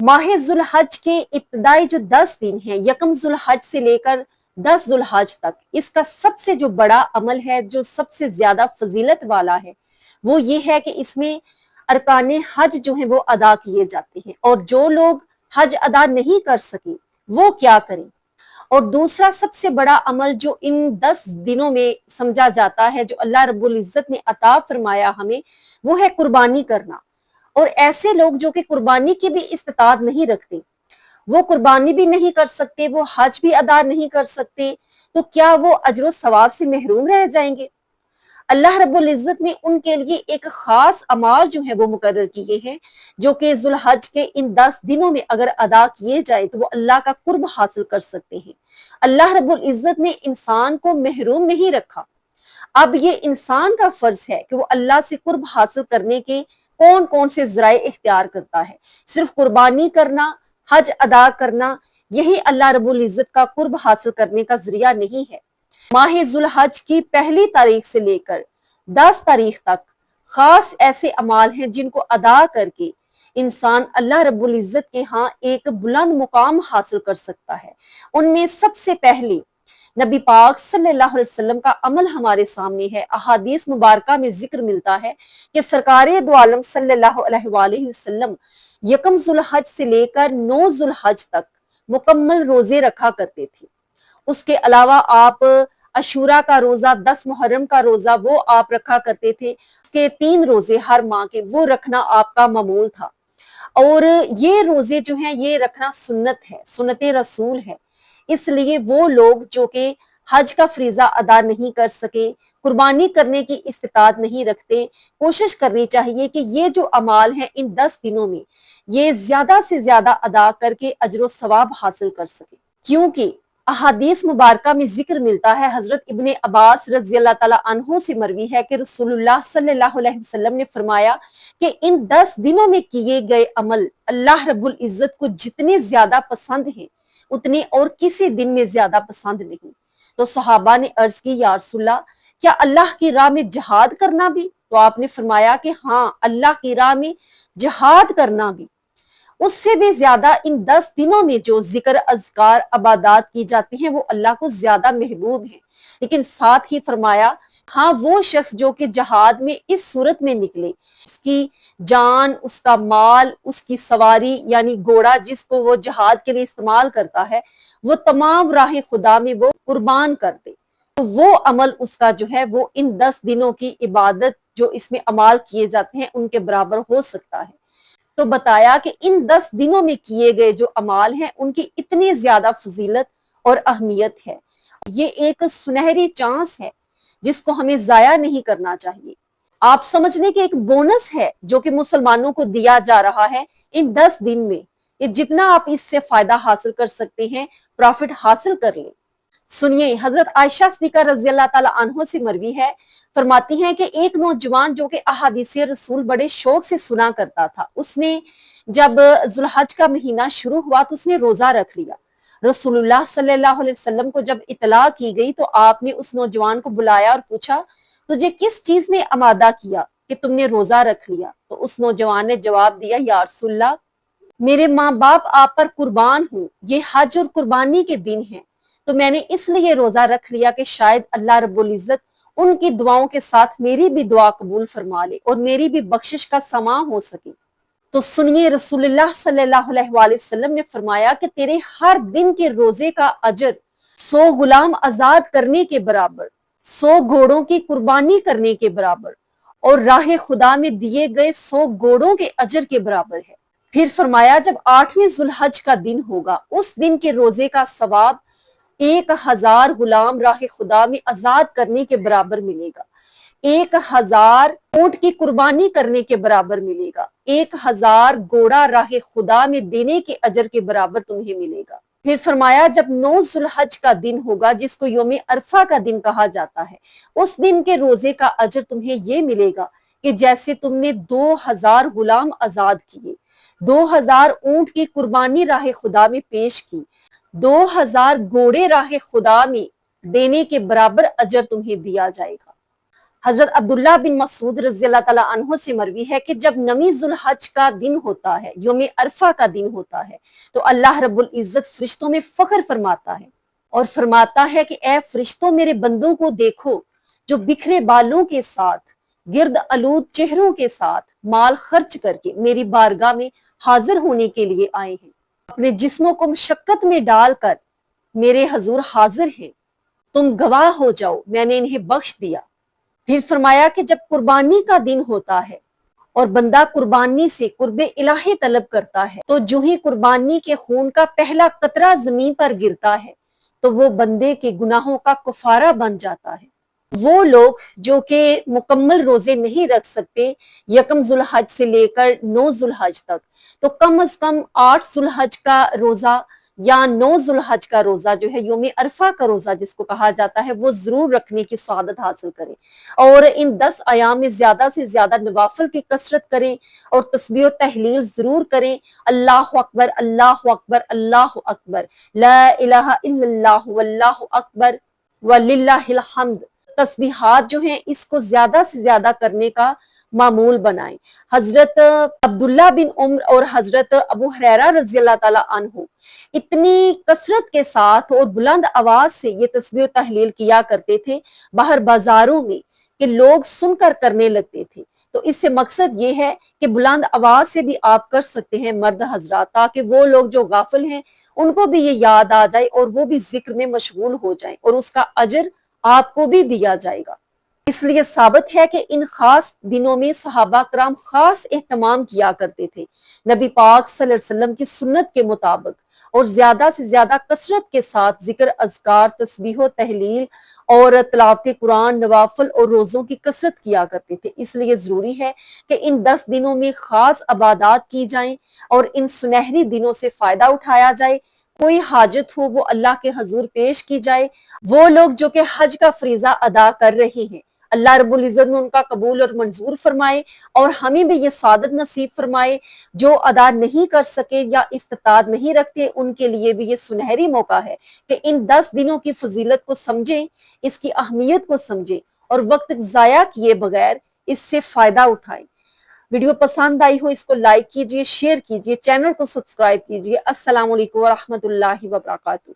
माह जुलहज के इब्तदाई जो 10 दिन हैं, यकम जुलहज से लेकर 10 जुलहज तक, इसका सबसे जो बड़ा अमल है, जो सबसे ज्यादा फजीलत वाला है, वो ये है कि इसमें अरकाने हज जो हैं वो अदा किए जाते हैं। और जो लोग हज अदा नहीं कर सके वो क्या करें। और दूसरा सबसे बड़ा अमल जो इन 10 दिनों में समझा जाता है, जो अल्लाह रब्बुल इज्जत ने अता फरमाया हमें, वो है कुर्बानी करना। और ऐसे लोग जो कि कुर्बानी की भी इस्तात नहीं रखते, वो कुर्बानी भी नहीं कर सकते, वो हज भी अदा नहीं कर सकते, तो क्या वो अजर सवाब से महरूम रह जाएंगे। अल्लाह रब्बुल इज्जत ने उनके लिए एक खास अमाल जो है वो मुकर्रर किए हैं, जो कि जुलहज के इन 10 दिनों में अगर अदा किए जाए तो वो अल्लाह का कुर्ब हासिल कर सकते हैं। अल्लाह रब्बुल इज्जत ने इंसान को महरूम नहीं रखा। अब ये इंसान का फर्ज है कि वो अल्लाह से कुर्ब हासिल करने के कौन कौन से जराए इख्तियार करता है। सिर्फ कुर्बानी करना, हज अदा करना, यही अल्लाह रब्बुल इज्जत का कुर्ब हासिल करने का जरिया नहीं है। माह जुलहज की पहली तारीख से लेकर 10 तारीख तक खास ऐसे अमाल हैं जिनको अदा करके इंसान अल्लाह रब्बुल इज्जत के यहाँ एक बुलंद मुकाम हासिल कर सकता है। उनमें सबसे पहले नबी पाक सल्लल्लाहु अलैहि वसल्लम का अमल हमारे सामने है। अहादीस मुबारका में जिक्र मिलता है कि सरकारे दो आलम सल्लल्लाहु अलैहि वसल्लम यकम जुलहज से लेकर 9 जुलहज तक मुकम्मल रोजे रखा करते थे। उसके अलावा आप अशूरा का रोजा, 10 मुहर्रम का रोजा वो आप रखा करते थे। उसके 3 रोजे हर माह के वो रखना आपका मामूल था। और ये रोजे जो हैं ये रखना सुन्नत है, सुन्नत रसूल है। इसलिए वो लोग जो कि हज का फरीजा अदा नहीं कर सके, कुर्बानी करने की इस्तिताअत नहीं रखते, कोशिश करनी चाहिए कि ये जो अमाल हैं इन 10 दिनों में ये ज्यादा से ज्यादा अदा करके अजर सवाब हासिल कर सके। क्योंकि अहादीस मुबारका में जिक्र मिलता है, हजरत इब्ने अब्बास रज़ी अल्लाह ताला अन्हो से मरवी है कि रसूलुल्लाह सल्लल्लाहु अलैहि वसल्लम ने फरमाया कि इन 10 दिनों में किए गए अमल अल्लाह रब्बुल इज्जत को जितने ज्यादा पसंद हैं उतने और किसी दिन में ज्यादा पसंद नहीं। तो सहाबा ने अर्ज की, या रसूलल्लाह क्या अल्लाह की राह में जिहाद करना भी? तो आपने फरमाया कि हाँ, अल्लाह की राह में जिहाद करना भी। उससे भी ज्यादा इन 10 दिनों में जो जिक्र, अज़कार, अबादात की जाती हैं वो अल्लाह को ज्यादा महबूब है। लेकिन साथ ही फरमाया, हाँ वो शख्स जो कि जहाद में इस सूरत में निकले, उसकी जान, उसका माल, उसकी सवारी यानी घोड़ा जिसको वो जहाद के लिए इस्तेमाल करता है, वो तमाम राह खुदा में वो कुर्बान कर दे, तो वो अमल उसका जो है वो इन 10 दिनों की इबादत जो इसमें अमाल किए जाते हैं उनके बराबर हो सकता है। तो बताया कि इन 10 दिनों में किए गए जो अमाल हैं उनकी इतनी ज्यादा फजीलत और अहमियत है। ये एक सुनहरी चांस है जिसको हमें जाया नहीं करना चाहिए। आप समझने के एक बोनस है जो कि मुसलमानों को दिया जा रहा है इन 10 दिन में। ये जितना आप इससे फायदा हासिल कर सकते हैं, प्रॉफिट हासिल कर लें। सुनिए, हजरत आयशा सिद्दीका रज़ी अल्लाह ताला अन्हा से मरवी है, फरमाती हैं कि एक नौजवान जो कि अहादीस रसूल बड़े शौक से सुना करता था, उसने जब जुलहज का महीना शुरू हुआ तो उसने रोजा रख लिया। रसूलुल्लाह सल्लल्लाहु अलैहि वसल्लम को जब इतला की गई तो आपने उस नौजवान को बुलाया और पूछा, तुझे किस चीज ने आमादा किया कि तुमने रोजा रख लिया? तो उस नौजवान ने जवाब दिया, या रसूलल्लाह, मेरे माँ बाप आप पर कुर्बान हूँ, ये हज और कुर्बानी के दिन हैं, तो मैंने इसलिए रोजा रख लिया कि शायद अल्लाह रब्बुल इज्जत उनकी दुआओं के साथ मेरी भी दुआ कबूल फरमा ले और मेरी भी बख्शिश का समा हो सके। तो सुनिए, रसूलुल्लाह सल्लल्लाहु अलैहि वसल्लम ने फरमाया कि तेरे हर दिन के रोजे का अजर 100 गुलाम आजाद करने के बराबर, 100 घोड़ों की कुर्बानी करने के बराबर और राह खुदा में दिए गए 100 घोड़ों के अजर के बराबर है। फिर फरमाया, जब 8वें जुलहज का दिन होगा उस दिन के रोजे का सवाब 1000 गुलाम राह खुदा में आजाद करने के बराबर मिलेगा, 1000 ऊंट की कुर्बानी करने के बराबर मिलेगा, 1000 घोड़ा राह खुदा में देने के अजर के बराबर तुम्हें मिलेगा। फिर फरमाया, जब 9 जुलहज का दिन होगा जिसको योम अरफा का दिन कहा जाता है, उस दिन के रोजे का अजर तुम्हें ये मिलेगा कि जैसे तुमने 2000 गुलाम आजाद किए, 2000 ऊंट की कुर्बानी राह खुदा में पेश की, 2000 घोड़े राह खुदा में देने के बराबर अजर तुम्हें दिया जाएगा। حضرت عبداللہ بن مسعود رضی اللہ تعالیٰ عنہ سے مروی ہے کہ جب 9 ذوالحج کا دن ہوتا ہے، یوم عرفہ کا دن ہوتا ہے، تو اللہ رب العزت فرشتوں میں فخر فرماتا ہے اور فرماتا ہے کہ اے فرشتوں، میرے بندوں کو دیکھو جو بکھرے بالوں کے ساتھ، گرد آلود چہروں کے ساتھ، مال خرچ کر کے میری بارگاہ میں حاضر ہونے کے لیے آئے ہیں، اپنے جسموں کو مشقت میں ڈال کر میرے حضور حاضر ہیں، تم گواہ ہو جاؤ، میں نے انہیں بخش دیا۔ پھر فرمایا کہ جب قربانی کا دن ہوتا ہے اور بندہ قربانی سے قرب الہی طلب کرتا ہے، تو جو ہی قربانی کے خون کا پہلا قطرہ زمین پر گرتا ہے تو وہ بندے کے گناہوں کا کفارہ بن جاتا ہے۔ وہ لوگ جو کہ مکمل روزے نہیں رکھ سکتے یکم ذوالحج سے لے کر 9 ذوالحج تک، تو کم از کم 8 ذوالحج کا روزہ یا 9 ذوالحج کا روزہ جو ہے یوم عرفہ کا روزہ جس کو کہا جاتا ہے، وہ ضرور رکھنے کی سعادت حاصل کریں اور ان 10 ایام میں زیادہ سے زیادہ نوافل کی کثرت کریں اور تسبیح و تحلیل ضرور کریں۔ اللہ اکبر، اللہ اکبر، اللہ اکبر، لا الہ الا اللہ واللہ اکبر وللہ الحمد۔ تسبیحات جو ہیں اس کو زیادہ سے زیادہ کرنے کا معمول بنائیں۔ حضرت عبداللہ بن عمر اور حضرت ابو ہریرہ رضی اللہ تعالیٰ عنہ اتنی کثرت کے ساتھ اور بلند آواز سے یہ تسبیح و تحلیل کیا کرتے تھے باہر بازاروں میں کہ لوگ سن کر کرنے لگتے تھے۔ تو اس سے مقصد یہ ہے کہ بلند آواز سے بھی آپ کر سکتے ہیں مرد حضرات، تاکہ وہ لوگ جو غافل ہیں ان کو بھی یہ یاد آ جائے اور وہ بھی ذکر میں مشغول ہو جائیں اور اس کا اجر آپ کو بھی دیا جائے گا۔ اس لیے ثابت ہے کہ ان خاص دنوں میں صحابہ کرام خاص اہتمام کیا کرتے تھے نبی پاک صلی اللہ علیہ وسلم کی سنت کے مطابق، اور زیادہ سے زیادہ کثرت کے ساتھ ذکر، اذکار، تسبیح و تحلیل اور تلاوت قرآن، نوافل اور روزوں کی کثرت کیا کرتے تھے۔ اس لیے ضروری ہے کہ ان 10 دنوں میں خاص عبادات کی جائیں اور ان سنہری دنوں سے فائدہ اٹھایا جائے۔ کوئی حاجت ہو وہ اللہ کے حضور پیش کی جائے۔ وہ لوگ جو کہ حج کا فریضہ ادا کر رہے ہیں، اللہ رب العزت نے ان کا قبول اور منظور فرمائے اور ہمیں بھی یہ سعادت نصیب فرمائے۔ جو ادا نہیں کر سکے یا استطاعت نہیں رکھتے ان کے لیے بھی یہ سنہری موقع ہے کہ ان 10 دنوں کی فضیلت کو سمجھیں، اس کی اہمیت کو سمجھیں اور وقت ضائع کیے بغیر اس سے فائدہ اٹھائیں۔ ویڈیو پسند آئی ہو اس کو لائک کیجئے، شیئر کیجئے، چینل کو سبسکرائب کیجئے۔ السلام علیکم ورحمۃ اللہ وبرکاتہ۔